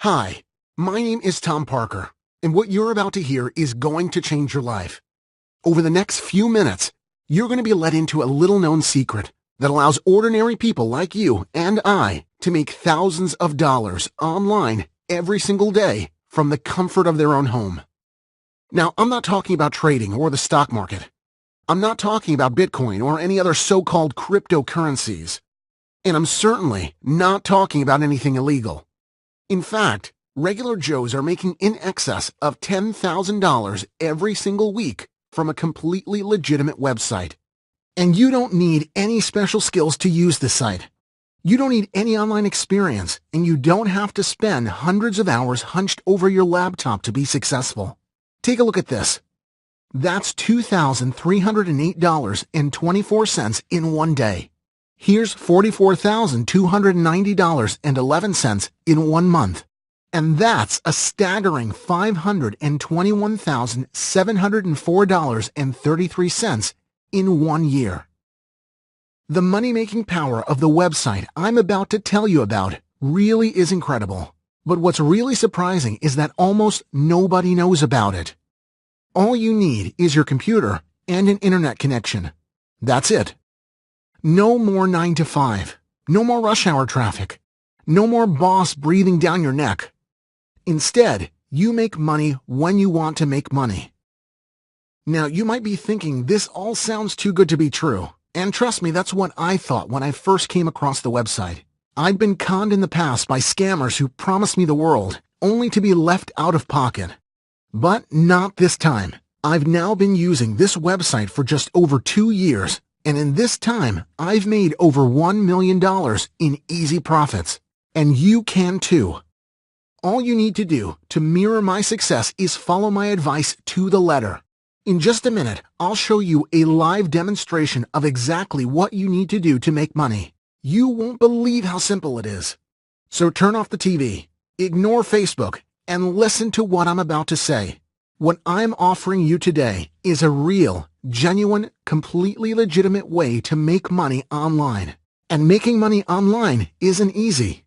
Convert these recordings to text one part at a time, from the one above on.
Hi, my name is Tom Parker, and what you're about to hear is going to change your life. Over the next few minutes, you're going to be led into a little-known secret that allows ordinary people like you and I to make thousands of dollars online every single day from the comfort of their own home. Now, I'm not talking about trading or the stock market. I'm not talking about Bitcoin or any other so-called cryptocurrencies. And I'm certainly not talking about anything illegal. In fact, regular Joes are making in excess of $10,000 every single week from a completely legitimate website. And you don't need any special skills to use this site. You don't need any online experience, and you don't have to spend hundreds of hours hunched over your laptop to be successful. Take a look at this. That's $2,308.24 in one day. Here's $44,290.11 in 1 month. And that's a staggering $521,704.33 in 1 year. The money-making power of the website I'm about to tell you about really is incredible. But what's really surprising is that almost nobody knows about it. All you need is your computer and an internet connection. That's it. No more 9 to 5. No more rush hour traffic. No more boss breathing down your neck. Instead, you make money when you want to make money. Now, you might be thinking this all sounds too good to be true. And trust me, that's what I thought when I first came across the website. I'd been conned in the past by scammers who promised me the world, only to be left out of pocket. But not this time. I've now been using this website for just over 2 years. And in this time, I've made over $1 million in easy profits. And you can too. All you need to do to mirror my success is follow my advice to the letter. In just a minute, I'll show you a live demonstration of exactly what you need to do to make money. You won't believe how simple it is. So turn off the TV, ignore Facebook, and listen to what I'm about to say. What I'm offering you today is a real, genuine, completely legitimate way to make money online. And making money online isn't easy.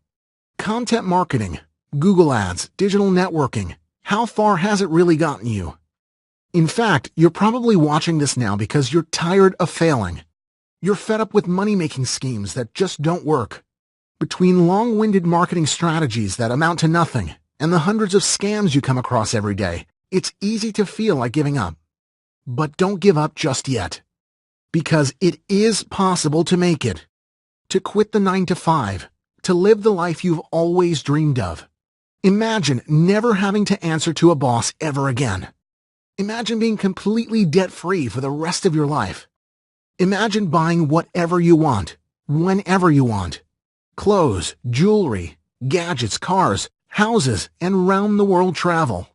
Content marketing, Google Ads, digital networking, how far has it really gotten you? In fact, you're probably watching this now because you're tired of failing. You're fed up with money-making schemes that just don't work. Between long-winded marketing strategies that amount to nothing and the hundreds of scams you come across every day, it's easy to feel like giving up. But don't give up just yet. Because it is possible to make it. To quit the 9 to 5. To live the life you've always dreamed of. Imagine never having to answer to a boss ever again. Imagine being completely debt-free for the rest of your life. Imagine buying whatever you want, whenever you want. Clothes, jewelry, gadgets, cars, houses, and round-the-world travel.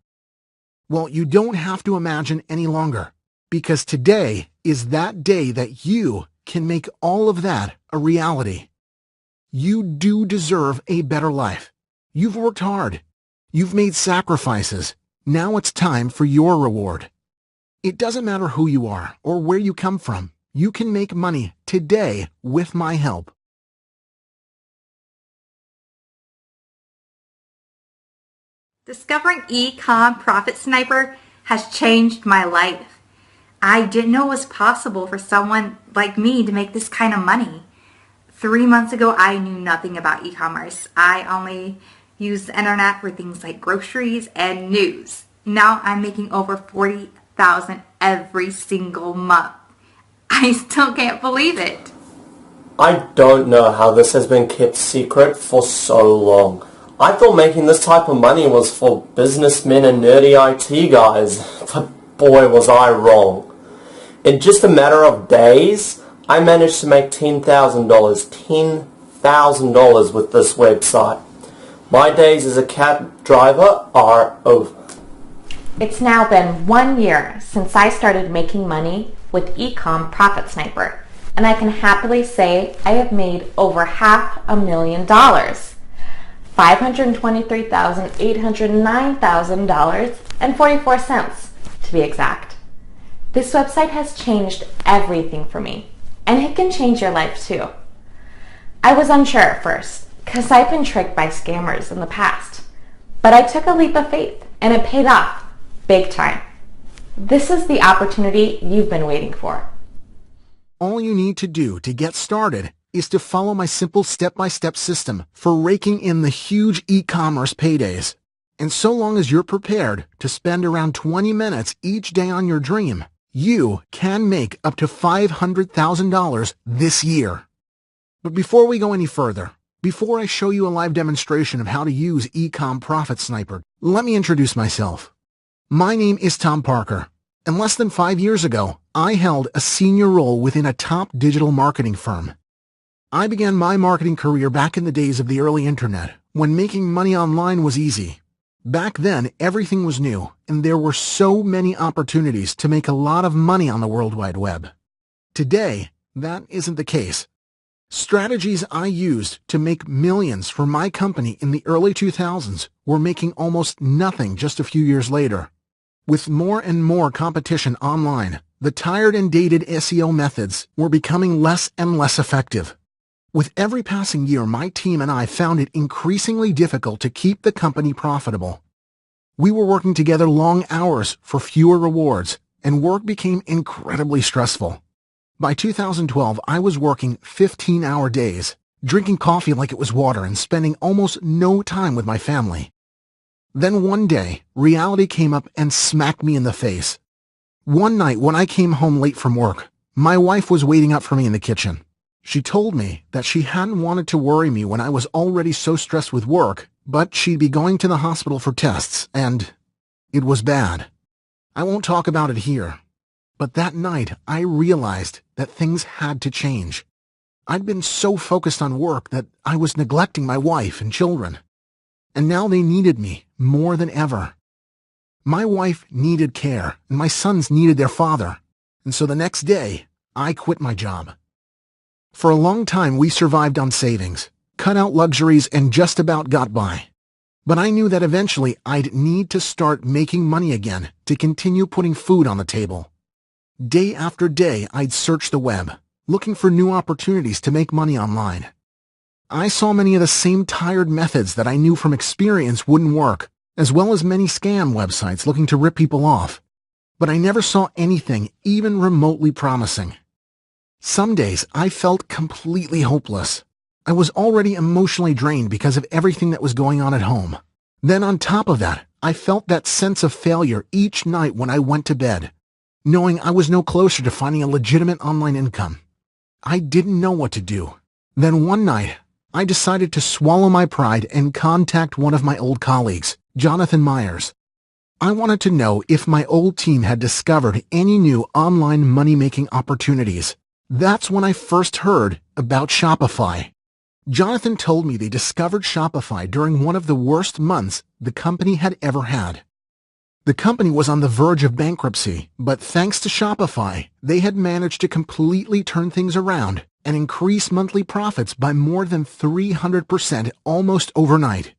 Well, you don't have to imagine any longer, because today is that day that you can make all of that a reality. You do deserve a better life. You've worked hard. You've made sacrifices. Now it's time for your reward. It doesn't matter who you are or where you come from. You can make money today with my help. Discovering eCom Profit Sniper has changed my life. I didn't know it was possible for someone like me to make this kind of money. 3 months ago, I knew nothing about e-commerce. I only used the internet for things like groceries and news. Now I'm making over $40,000 every single month. I still can't believe it. I don't know how this has been kept secret for so long. I thought making this type of money was for businessmen and nerdy IT guys, but boy was I wrong. In just a matter of days, I managed to make $10,000 with this website. My days as a cab driver are over. It's now been 1 year since I started making money with eCom Profit Sniper, and I can happily say I have made over $500,000. $523,809.44 to be exact. This website has changed everything for me, and it can change your life too. I was unsure at first, because I've been tricked by scammers in the past. But I took a leap of faith, and it paid off big time. This is the opportunity you've been waiting for. All you need to do to get started is to follow my simple step-by-step system for raking in the huge e-commerce paydays. And so long as you're prepared to spend around 20 minutes each day on your dream, you can make up to $500,000 this year. But before we go any further, before I show you a live demonstration of how to use eCom Profit Sniper, let me introduce myself. My name is Tom Parker, and less than 5 years ago, I held a senior role within a top digital marketing firm. I began my marketing career back in the days of the early internet, when making money online was easy. Back then, everything was new, and there were so many opportunities to make a lot of money on the World Wide Web. Today, that isn't the case. Strategies I used to make millions for my company in the early 2000s were making almost nothing just a few years later. With more and more competition online, the tired and dated SEO methods were becoming less and less effective. With every passing year, my team and I found it increasingly difficult to keep the company profitable. We were working together long hours for fewer rewards, and work became incredibly stressful. By 2012, I was working 15-hour days, drinking coffee like it was water, and spending almost no time with my family. Then one day, reality came up and smacked me in the face. One night when I came home late from work, my wife was waiting up for me in the kitchen. She told me that she hadn't wanted to worry me when I was already so stressed with work, but she'd be going to the hospital for tests, and it was bad. I won't talk about it here, but that night I realized that things had to change. I'd been so focused on work that I was neglecting my wife and children, and now they needed me more than ever. My wife needed care, and my sons needed their father, and so the next day I quit my job. For a long time, we survived on savings, cut out luxuries, and just about got by. But I knew that eventually I'd need to start making money again to continue putting food on the table. Day after day, I'd search the web, looking for new opportunities to make money online. I saw many of the same tired methods that I knew from experience wouldn't work, as well as many scam websites looking to rip people off. But I never saw anything even remotely promising. Some days I felt completely hopeless. I was already emotionally drained because of everything that was going on at home. Then on top of that, I felt that sense of failure each night when I went to bed, knowing I was no closer to finding a legitimate online income. I didn't know what to do. Then one night, I decided to swallow my pride and contact one of my old colleagues, Jonathan Myers. I wanted to know if my old team had discovered any new online money-making opportunities. That's when I first heard about Shopify. Jonathan told me they discovered Shopify during one of the worst months the company had ever had. The company was on the verge of bankruptcy, but thanks to Shopify, they had managed to completely turn things around and increase monthly profits by more than 300% almost overnight.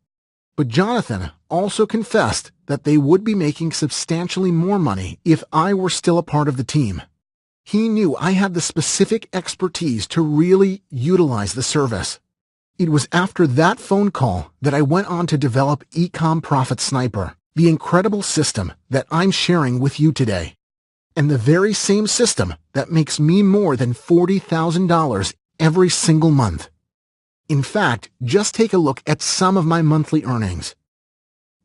But Jonathan also confessed that they would be making substantially more money if I were still a part of the team. He knew I had the specific expertise to really utilize the service. It was after that phone call that I went on to develop eCom Profit Sniper, the incredible system that I'm sharing with you today, and the very same system that makes me more than $40,000 every single month. In fact, just take a look at some of my monthly earnings.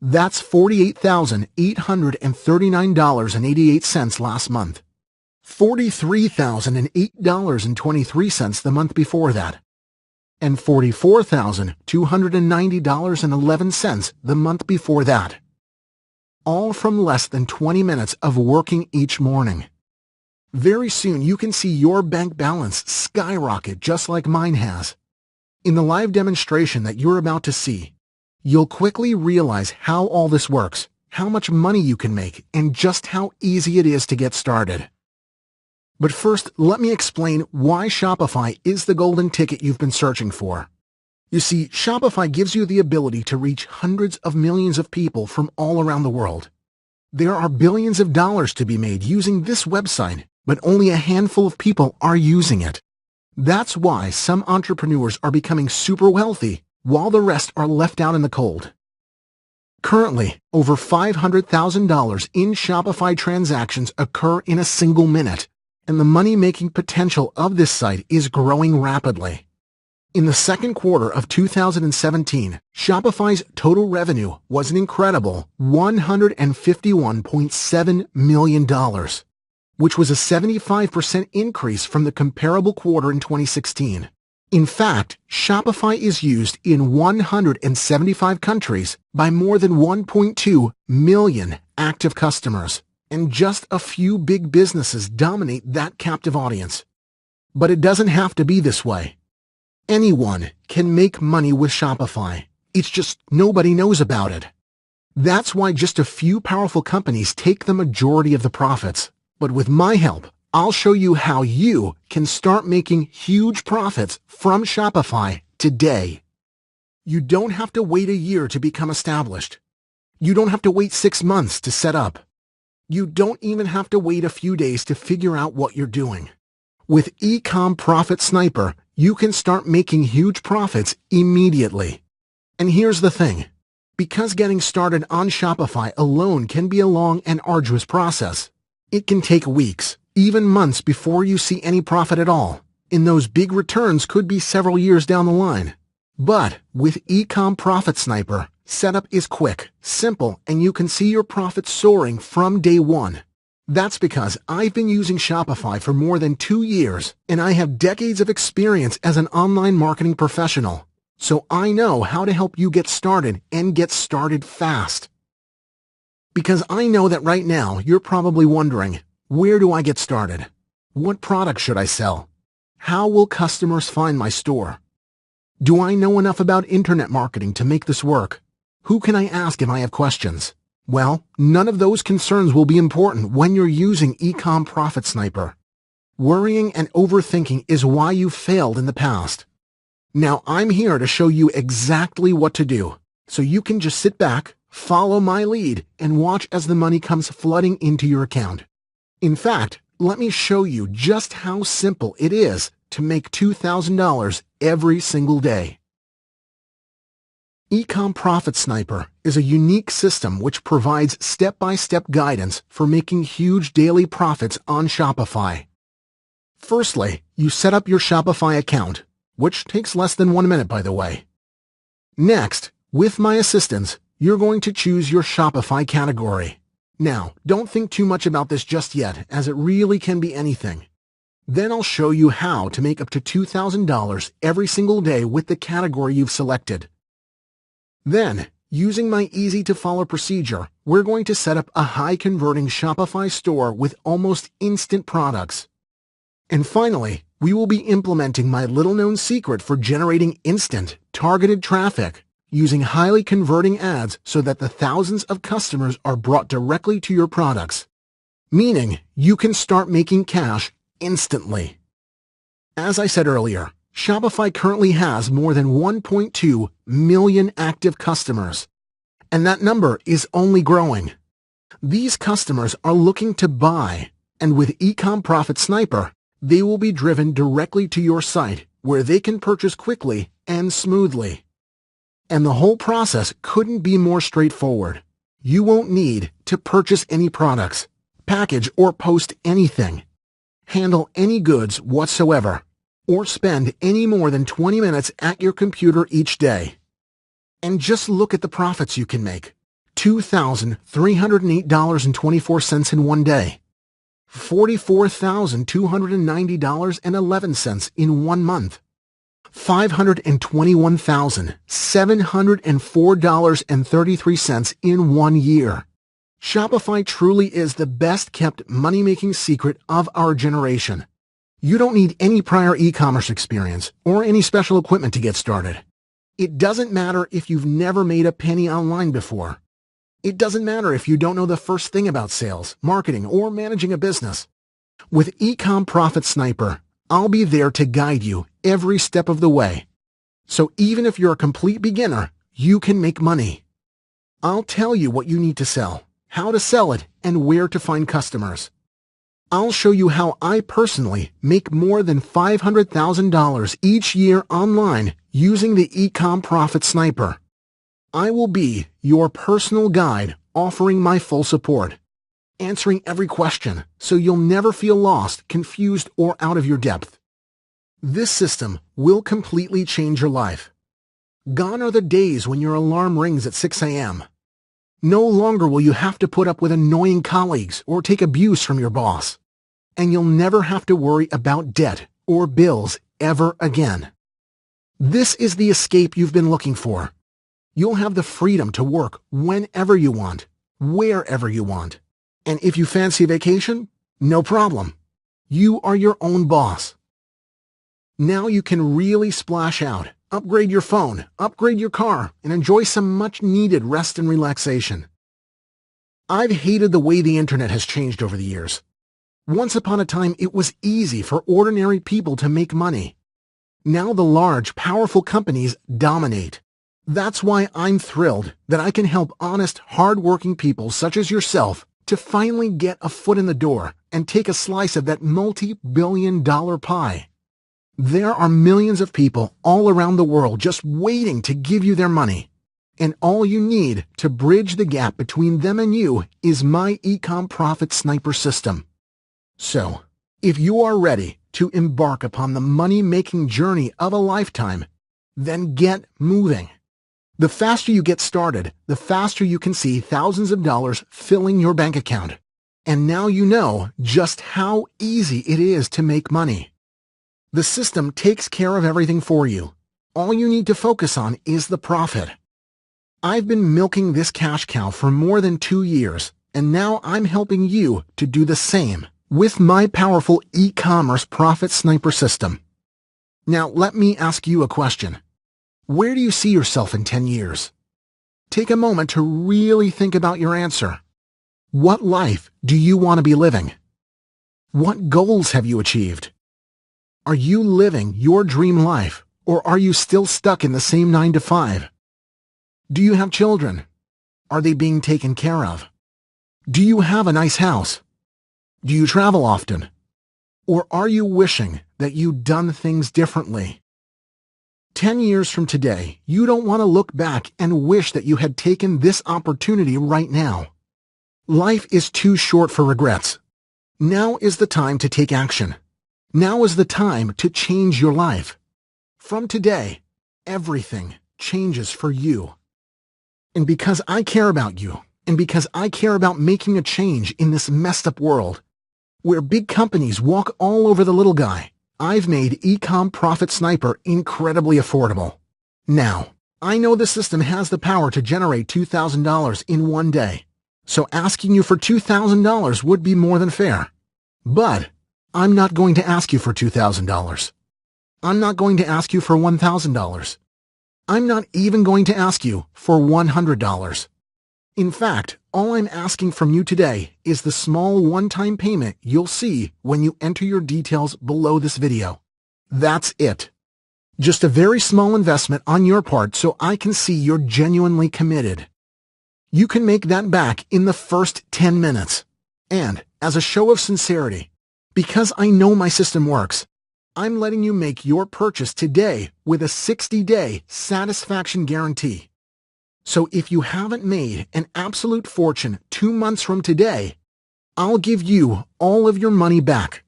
That's $48,839.88 last month. $43,008.23 the month before that, and $44,290.11 the month before that. All from less than 20 minutes of working each morning. Very soon you can see your bank balance skyrocket just like mine has. In the live demonstration that you're about to see, you'll quickly realize how all this works, how much money you can make, and just how easy it is to get started. But first, let me explain why Shopify is the golden ticket you've been searching for. You see, Shopify gives you the ability to reach hundreds of millions of people from all around the world. There are billions of dollars to be made using this website, but only a handful of people are using it. That's why some entrepreneurs are becoming super wealthy, while the rest are left out in the cold. Currently, over $500,000 in Shopify transactions occur in a single minute, and the money-making potential of this site is growing rapidly. In the second quarter of 2017, Shopify's total revenue was an incredible $151.7 million, which was a 75% increase from the comparable quarter in 2016. In fact, Shopify is used in 175 countries by more than 1.2 million active customers, and just a few big businesses dominate that captive audience. But it doesn't have to be this way. Anyone can make money with Shopify. It's just nobody knows about it. That's why just a few powerful companies take the majority of the profits. But with my help, I'll show you how you can start making huge profits from Shopify today. You don't have to wait a year to become established. You don't have to wait 6 months to set up. You don't even have to wait a few days to figure out what you're doing. With eCom Profit Sniper, you can start making huge profits immediately. And here's the thing. Because getting started on Shopify alone can be a long and arduous process, it can take weeks, even months before you see any profit at all, and those big returns could be several years down the line. But with eCom Profit Sniper, setup is quick, simple, and you can see your profits soaring from day one. That's because I've been using Shopify for more than 2 years, and I have decades of experience as an online marketing professional. So I know how to help you get started and get started fast. Because I know that right now you're probably wondering, where do I get started? What product should I sell? How will customers find my store? Do I know enough about internet marketing to make this work? Who can I ask if I have questions? Well, none of those concerns will be important when you're using eCom Profit Sniper. Worrying and overthinking is why you failed in the past. Now I'm here to show you exactly what to do, so you can just sit back, follow my lead, and watch as the money comes flooding into your account. In fact, let me show you just how simple it is to make $2,000 every single day. eCom Profit Sniper is a unique system which provides step-by-step guidance for making huge daily profits on Shopify. Firstly, you set up your Shopify account, which takes less than 1 minute, by the way. Next, with my assistance, you're going to choose your Shopify category. Now, don't think too much about this just yet, as it really can be anything. Then I'll show you how to make up to $2,000 every single day with the category you've selected. Then, using my easy-to-follow procedure, we're going to set up a high-converting Shopify store with almost instant products. And finally, we will be implementing my little-known secret for generating instant, targeted traffic, using highly converting ads so that the thousands of customers are brought directly to your products. Meaning, you can start making cash instantly. As I said earlier, Shopify currently has more than 1.2 million active customers, and that number is only growing. These customers are looking to buy, and with eCom Profit Sniper, they will be driven directly to your site where they can purchase quickly and smoothly. And the whole process couldn't be more straightforward. You won't need to purchase any products, package or post anything, handle any goods whatsoever, or spend any more than 20 minutes at your computer each day. And just look at the profits you can make. $2,308.24 in one day. $44,290.11 in 1 month. $521,704.33 in 1 year. Shopify truly is the best-kept money-making secret of our generation. You don't need any prior e-commerce experience or any special equipment to get started. It doesn't matter if you've never made a penny online before. It doesn't matter if you don't know the first thing about sales, marketing, or managing a business. With eCom Profit Sniper, I'll be there to guide you every step of the way. So even if you're a complete beginner, you can make money. I'll tell you what you need to sell, how to sell it, and where to find customers. I'll show you how I personally make more than $500,000 each year online using the eCom Profit Sniper. I will be your personal guide, offering my full support, answering every question so you'll never feel lost, confused, or out of your depth. This system will completely change your life. Gone are the days when your alarm rings at 6 a.m. No longer will you have to put up with annoying colleagues or take abuse from your boss. And you'll never have to worry about debt or bills ever again. This is the escape you've been looking for. You'll have the freedom to work whenever you want, wherever you want. And if you fancy vacation, no problem. You are your own boss. Now you can really splash out, upgrade your phone, upgrade your car, and enjoy some much-needed rest and relaxation. I've hated the way the internet has changed over the years. Once upon a time, it was easy for ordinary people to make money. Now the large, powerful companies dominate. That's why I'm thrilled that I can help honest, hard-working people such as yourself to finally get a foot in the door and take a slice of that multi-billion-dollar pie. There are millions of people all around the world just waiting to give you their money. And all you need to bridge the gap between them and you is my eCom Profit Sniper system. So, if you are ready to embark upon the money-making journey of a lifetime, then get moving. The faster you get started, the faster you can see thousands of dollars filling your bank account. And now you know just how easy it is to make money. The system takes care of everything for you. All you need to focus on is the profit. I've been milking this cash cow for more than 2 years, and now I'm helping you to do the same with my powerful e-commerce Profit Sniper system. Now let me ask you a question. Where do you see yourself in 10 years? Take a moment to really think about your answer. What life do you want to be living? What goals have you achieved? Are you living your dream life, or are you still stuck in the same 9 to 5? Do you have children? Are they being taken care of? Do you have a nice house? Do you travel often? Or are you wishing that you'd done things differently? 10 years from today, you don't want to look back and wish that you had taken this opportunity right now. Life is too short for regrets. Now is the time to take action. Now is the time to change your life. From today, everything changes for you. And because I care about you, and because I care about making a change in this messed up world, where big companies walk all over the little guy, I've made eCom Profit Sniper incredibly affordable. Now, I know the system has the power to generate $2,000 in one day, so asking you for $2,000 would be more than fair. But I'm not going to ask you for $2,000. I'm not going to ask you for $1,000. I'm not even going to ask you for $100. In fact, all I'm asking from you today is the small one-time payment you'll see when you enter your details below this video. That's it. Just a very small investment on your part so I can see you're genuinely committed. You can make that back in the first 10 minutes. And, as a show of sincerity, because I know my system works, I'm letting you make your purchase today with a 60-day satisfaction guarantee. So if you haven't made an absolute fortune 2 months from today, I'll give you all of your money back.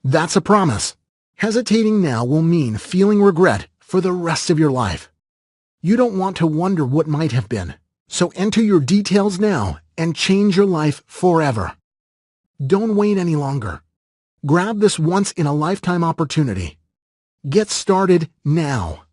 That's a promise. Hesitating now will mean feeling regret for the rest of your life. You don't want to wonder what might have been, so enter your details now and change your life forever. Don't wait any longer. Grab this once-in-a-lifetime opportunity. Get started now.